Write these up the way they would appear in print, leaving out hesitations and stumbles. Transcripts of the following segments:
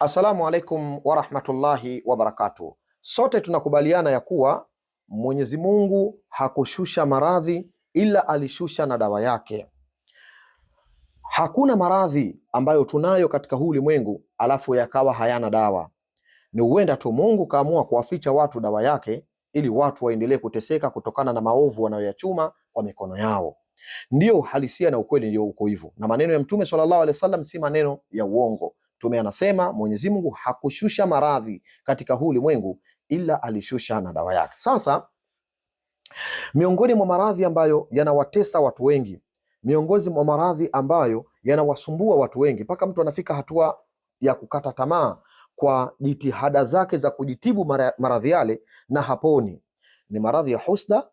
Assalamu alaikum warahmatullahi wabarakatuh. Sote tunakubaliana ya kuwa Mwenyezi Mungu hakushusha maradhi ila alishusha na dawa yake. Hakuna maradhi ambayo tunayo katika huu ulimwengu alafu yakawa hayana dawa. Ni huenda tu Mungu kaamua kuwaficha watu dawa yake ili watu waendelee kuteseka kutokana na maovu wanayoyachuma kwa mikono yao. Ndio halisia na ukweli ndio uko hivyo, na maneno ya Mtume sallallahu alaihi wasallam si maneno ya uongo. Mtume anasema Mwenyezi Mungu hakushusha maradhi katika huu ulimwengu ila alishusha na dawa yake. Sasa miongoni mwa maradhi ambayo yanawatesa watu wengi, miongoni mwa maradhi ambayo yanawasumbua watu wengi mpaka mtu anafika hatua ya kukata tamaa kwa jitihada zake za kujitibu maradhi yale na haponi, ni maradhi ya husda,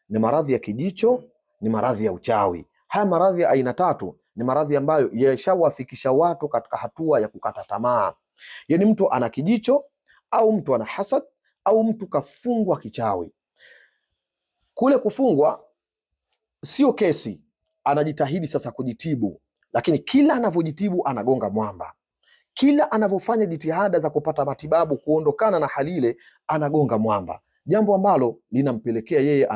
ni maradhi ya kijicho, ni maradhi ya uchawi. Haya maradhi ya aina tatu ni maradhi ambayo yashawafikisha watu katika hatua ya kukata tamaa. Yaani mtu ana kijicho au mtu ana hasad au mtu kafungwa kichawi. Kule kufungwa sio kesi, anajitahidi sasa kujitibu, lakini kila anavyojitibu anagonga mwamba. Kila anavyofanya jitihada za kupata matibabu kuondokana na hali ile anagonga mwamba, jambo ambalo linampelekea yeye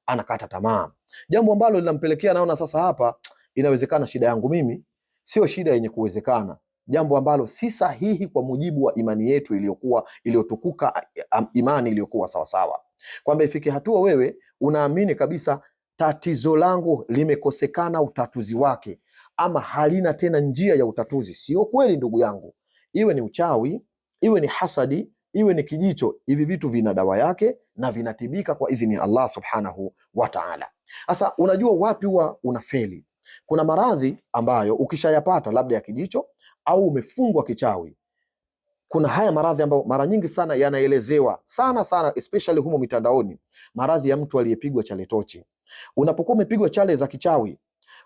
anakata tamaa, jambo ambalo linampelekea naona sasa hapa inawezekana shida yangu mimi sio shida yenye kuwezekana, jambo ambalo si sahihi kwa mujibu wa imani yetu iliyotukuka, imani iliyokuwa sawasawa, kwamba ifike hatua wewe unaamini kabisa tatizo langu limekosekana utatuzi wake, ama halina tena njia ya utatuzi. Sio kweli ndugu yangu, iwe ni uchawi, iwe ni hasadi, iwe ni kijicho, hivi vitu vina dawa yake na vinatibika kwa idhini ya Allah subhanahu wa ta'ala. Sasa unajua wapi huwa unafeli? Kuna maradhi ambayo ukishayapata labda ya kijicho au umefungwa kichawi, kuna haya maradhi ambayo mara nyingi sana yanaelezewa sana especially humo mitandaoni, maradhi ya mtu aliyepigwa chale tochi. Unapokuwa umepigwa chale za kichawi,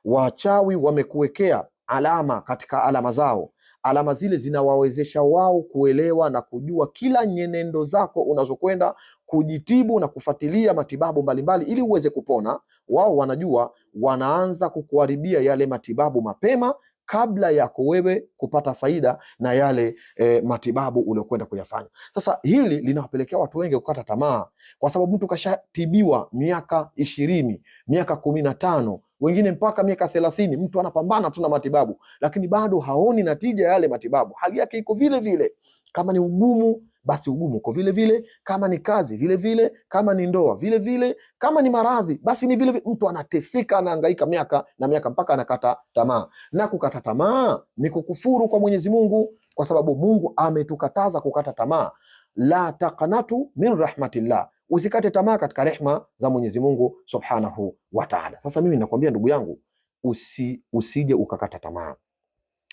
wachawi wamekuwekea alama katika alama zao. Alama zile zinawawezesha wao kuelewa na kujua kila nyenendo zako unazokwenda kujitibu na kufuatilia matibabu mbalimbali ili uweze kupona. Wao wanajua, wanaanza kukuharibia yale matibabu mapema kabla yako wewe kupata faida na yale matibabu uliokwenda kuyafanya. Sasa hili linawapelekea watu wengi kukata tamaa, kwa sababu mtu kashatibiwa miaka 20, miaka 15, wengine mpaka miaka 30, mtu anapambana tu na matibabu lakini bado haoni natija yale matibabu. Hali yake iko vile vile, kama ni ugumu basi ugumu uko vile vile, kama ni kazi vile vile, kama ni ndoa vile vile, kama ni maradhi basi ni vile vile. Mtu anateseka, anahangaika miaka na miaka mpaka anakata tamaa, na kukata tamaa ni kukufuru kwa Mwenyezi Mungu, kwa sababu Mungu ametukataza kukata tamaa. La taqnatu min rahmatillah, usikate tamaa katika rehma za Mwenyezi Mungu subhanahu wa ta'ala. Sasa mimi nakwambia ndugu yangu, usije ukakata tamaa.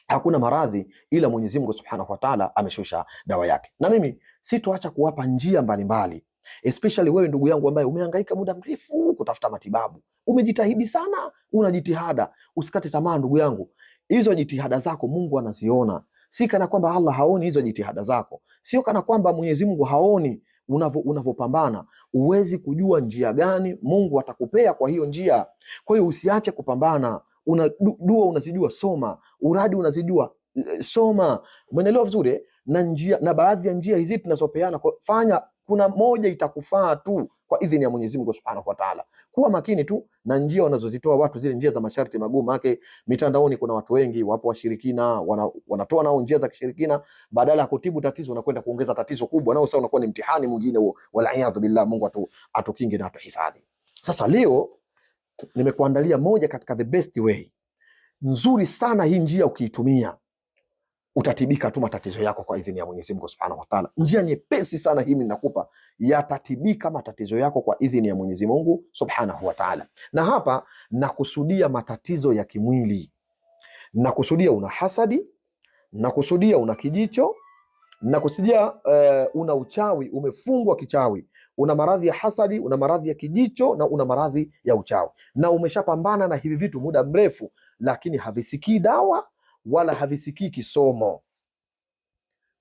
Hakuna maradhi ila Mwenyezi Mungu subhanahu wa ta'ala ameshusha dawa yake, na mimi sitoacha kuwapa njia mbalimbali, especially wewe ndugu yangu ambaye umehangaika muda mrefu kutafuta matibabu, umejitahidi sana, una jitihada. Usikate tamaa ndugu yangu, hizo jitihada zako Mungu anaziona. Si kana kwamba Allah haoni hizo jitihada zako, sio kana kwamba Mwenyezi Mungu haoni unavyopambana. Uwezi kujua njia gani Mungu atakupea kwa hiyo njia. Kwa hiyo usiache kupambana. Dua unazijua, soma. Uradi unazijua, soma. Umeelewa vizuri? Na njia, na baadhi ya njia hizi tunazopeana, fanya kuna moja itakufaa tu kwa idhini ya Mwenyezi Mungu Subhanahu wa Ta'ala. Kuwa makini tu na njia wanazozitoa watu, zile njia za masharti magumu. Yake mitandaoni kuna watu wengi wapo washirikina, wanatoa nao njia za kishirikina, badala ya kutibu tatizo unakwenda kuongeza tatizo kubwa, nao sasa unakuwa ni mtihani mwingine huo. Wal billah, Mungu atukinge na atuhifadhi. Sasa leo nimekuandalia moja katika the best way nzuri sana. Hii njia ukiitumia utatibika tu matatizo yako kwa idhini ya Mwenyezi Mungu Subhanahu wa Ta'ala. Njia nyepesi sana hii ninakupa, yatatibika matatizo yako kwa idhini ya Mwenyezi Mungu Subhanahu wa Ta'ala. Na hapa nakusudia matatizo ya kimwili, nakusudia una hasadi, nakusudia una kijicho, nakusudia una uchawi, umefungwa kichawi, una maradhi ya hasadi, una maradhi ya kijicho na una maradhi ya uchawi, na umeshapambana na hivi vitu muda mrefu, lakini havisikii dawa wala havisikii kisomo.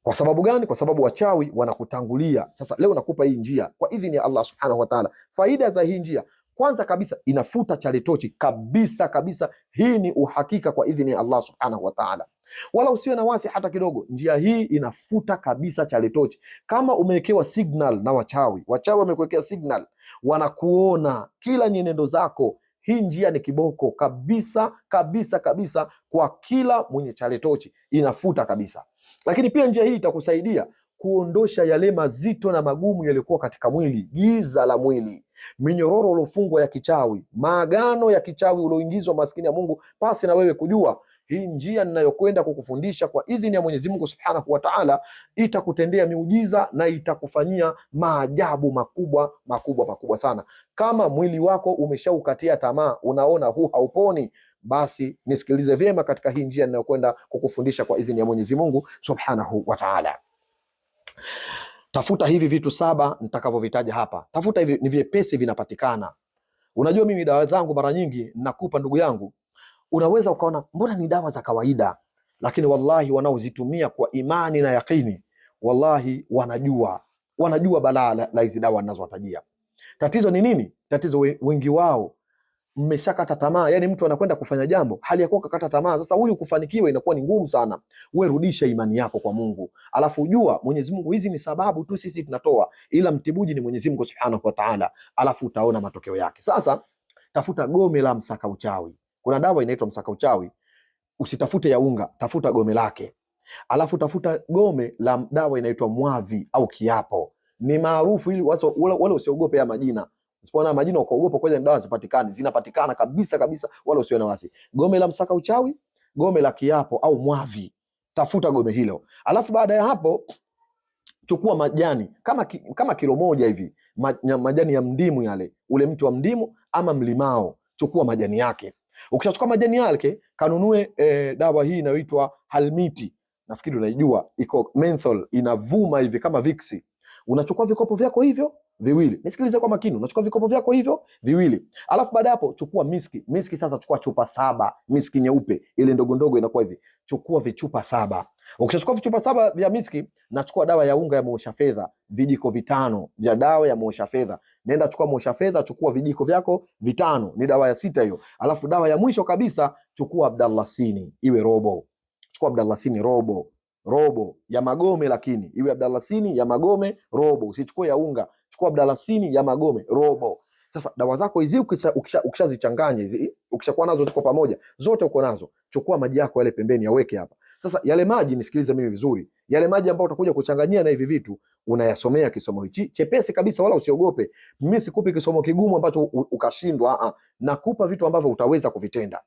Kwa sababu gani? Kwa sababu wachawi wanakutangulia. Sasa leo nakupa hii njia kwa idhini ya Allah subhanahu wa ta'ala. Faida za hii njia, kwanza kabisa inafuta chale tochi kabisa kabisa. Hii ni uhakika kwa idhini ya Allah subhanahu wa ta'ala. wala usiwe na wasi hata kidogo. Njia hii inafuta kabisa chale tochi. Kama umewekewa signal na wachawi wamekuwekea signal, wanakuona kila nyenendo zako, hii njia ni kiboko kabisa kabisa kabisa kwa kila mwenye chale tochi, inafuta kabisa. Lakini pia njia hii itakusaidia kuondosha yale mazito na magumu yaliyokuwa katika mwili, giza la mwili, minyororo uliofungwa ya kichawi, maagano ya kichawi ulioingizwa maskini ya Mungu pasi na wewe kujua. Hii njia ninayokwenda kukufundisha kwa idhini ya Mwenyezi Mungu Subhanahu wa Ta'ala itakutendea miujiza na itakufanyia maajabu makubwa makubwa makubwa sana. Kama mwili wako umeshaukatia tamaa, unaona huu hauponi, basi nisikilize vyema katika hii njia ninayokwenda kukufundisha kwa idhini ya Mwenyezi Mungu Subhanahu wa Ta'ala. Tafuta hivi vitu 7 nitakavyovitaja hapa. Tafuta hivi, ni vyepesi, vinapatikana. Unajua mimi dawa zangu mara nyingi nakupa ndugu yangu, unaweza ukaona mbona ni dawa za kawaida, lakini wallahi wanaozitumia kwa imani na yakini, wallahi wanajua balaa la hizi dawa ninazowatajia. Tatizo ni nini? Tatizo wengi wao mmeshakata tamaa. Yani mtu anakwenda kufanya jambo hali ya kuwa kakata tamaa. Sasa huyu kufanikiwa inakuwa ni ngumu sana. Wewe rudisha imani yako kwa Mungu, alafu ujua Mwenyezi Mungu, hizi ni sababu tu sisi tunatoa, ila mtibuji ni Mwenyezi Mungu Subhanahu wa Ta'ala, alafu utaona matokeo yake. Sasa tafuta gome la msaka uchawi. Kuna dawa inaitwa msaka uchawi, usitafute ya unga, tafuta gome lake. Alafu tafuta gome la dawa inaitwa mwavi au kiapo, ni maarufu, ili wale usiogope ya majina. Usipoona majina ukaogopa, kwa dawa zipatikane, zinapatikana kabisa kabisa, wala usiwe na wasi. Gome la msaka uchawi, gome la kiapo au mwavi, tafuta gome hilo. Alafu baada ya hapo chukua majani kama kilo 1 hivi, majani ya mdimu yale, ule mti wa mdimu ama mlimao, chukua majani yake. Ukishachukua majani yake, kanunue dawa hii inayoitwa Halmiti. Nafikiri unaijua, iko menthol, inavuma hivi kama Vicks. Unachukua vikopo vyako hivyo viwili, nisikilize kwa makini, unachukua vikopo vyako hivyo viwili. Alafu baada hapo chukua miski sasa chukua chupa 7, miski nyeupe ile ndogo ndogo inakuwa hivi, chukua vichupa 7. Ukishachukua vichupa 7 vya miski, nachukua dawa ya unga ya muosha fedha, vijiko 5 vya dawa ya muosha fedha. Nenda chukua muosha fedha, chukua vijiko vyako 5, ni dawa ya 6 hiyo. Alafu dawa ya mwisho kabisa chukua Abdallasini, iwe robo. Chukua Abdallasini robo ya magome, lakini iwe Abdallasini ya magome robo, usichukue ya unga. Chukua Abdallasini ya magome robo. Sasa dawa zako hizi ukishazichanganya hizi, ukishakuwa nazo tuko pamoja, zote uko nazo, chukua maji yako yale pembeni, yaweke hapa. Sasa yale maji, nisikilize mimi vizuri, yale maji ambayo utakuja kuchanganyia na hivi vitu, unayasomea kisomo hichi chepesi kabisa, wala usiogope. Mimi sikupi kisomo kigumu ambacho ukashindwa, nakupa vitu ambavyo utaweza kuvitenda.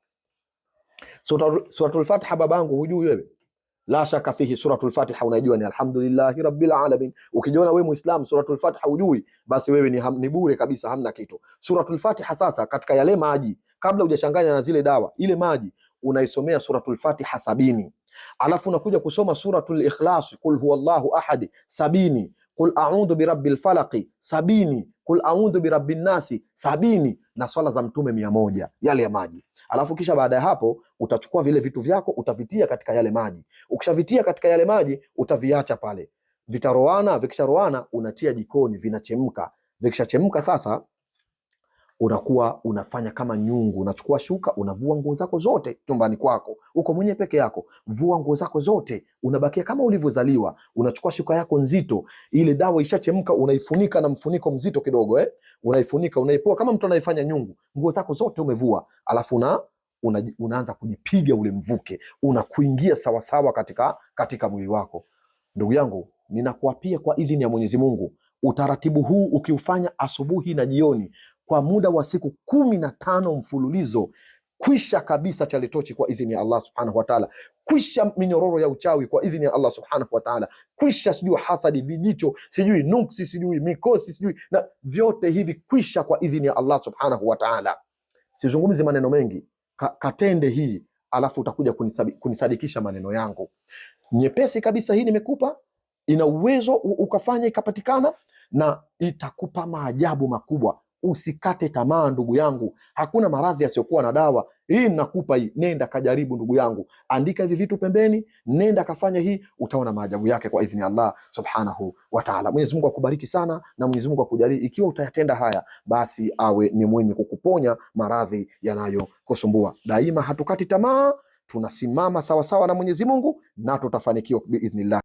Suratul Fatiha babangu, hujui wewe? La shaka fihi, suratul Fatiha unajua ni alhamdulillahi rabbil alamin. Ukijiona wewe Muislam suratul Fatiha hujui, basi wewe ni bure kabisa, hamna kitu. Suratul Fatiha sasa, katika yale maji, kabla hujachanganya na zile dawa, ile maji unaisomea suratul Fatiha 70. Alafu unakuja kusoma suratul Ikhlas, qul huwallahu ahad 70, qul a'udhu birabbil falaq 70, qul a'udhu birabbin nasi 70, na swala za mtume 100, yale ya maji. Alafu kisha baada ya hapo utachukua vile vitu vyako utavitia katika yale maji. Ukishavitia katika yale maji utaviacha pale, vitaroana. Vikisharoana unatia jikoni, vinachemka. Vikishachemka sasa unakuwa unafanya kama nyungu. Unachukua shuka, unavua nguo zako zote chumbani kwako, uko mwenye peke yako, vua nguo zako zote, unabakia kama ulivyozaliwa. Unachukua shuka yako nzito, ile dawa ishachemka, unaifunika na mfuniko mzito kidogo, unaifunika, unaipoa kama mtu anayefanya nyungu. Nguo zako zote umevua, alafu unaanza kujipiga ule mvuke, unakuingia sawasawa katika mwili wako. Ndugu yangu, ninakuapia kwa idhini ya Mwenyezi Mungu, utaratibu huu ukiufanya asubuhi na jioni kwa muda wa siku 15 mfululizo, kwisha kabisa chale tochi kwa idhini ya Allah Subhanahu wa Ta'ala, kwisha minyororo ya uchawi kwa idhini ya Allah Subhanahu wa Ta'ala, kwisha sijui hasadi, vijicho, sijui nuksi, sijui mikosi, sijui na vyote hivi, kwisha kwa idhini ya Allah Subhanahu wa Ta'ala. Sizungumzi maneno mengi, katende hii, alafu utakuja kunisadikisha maneno yangu. Nyepesi kabisa hii nimekupa, ina uwezo ukafanya ikapatikana, na itakupa maajabu makubwa. Usikate tamaa ndugu yangu, hakuna maradhi yasiyokuwa na dawa. Hii ninakupa hii, nenda kajaribu ndugu yangu, andika hivi vitu pembeni, nenda kafanya hii, utaona maajabu yake kwa idhini Allah Subhanahu wa Ta'ala. Mwenyezi Mungu akubariki sana, na Mwenyezi Mungu akujalie, ikiwa utayatenda haya, basi awe ni mwenye kukuponya maradhi yanayokusumbua. Daima hatukati tamaa, tunasimama sawa sawa na Mwenyezi Mungu na tutafanikiwa biidhnillah.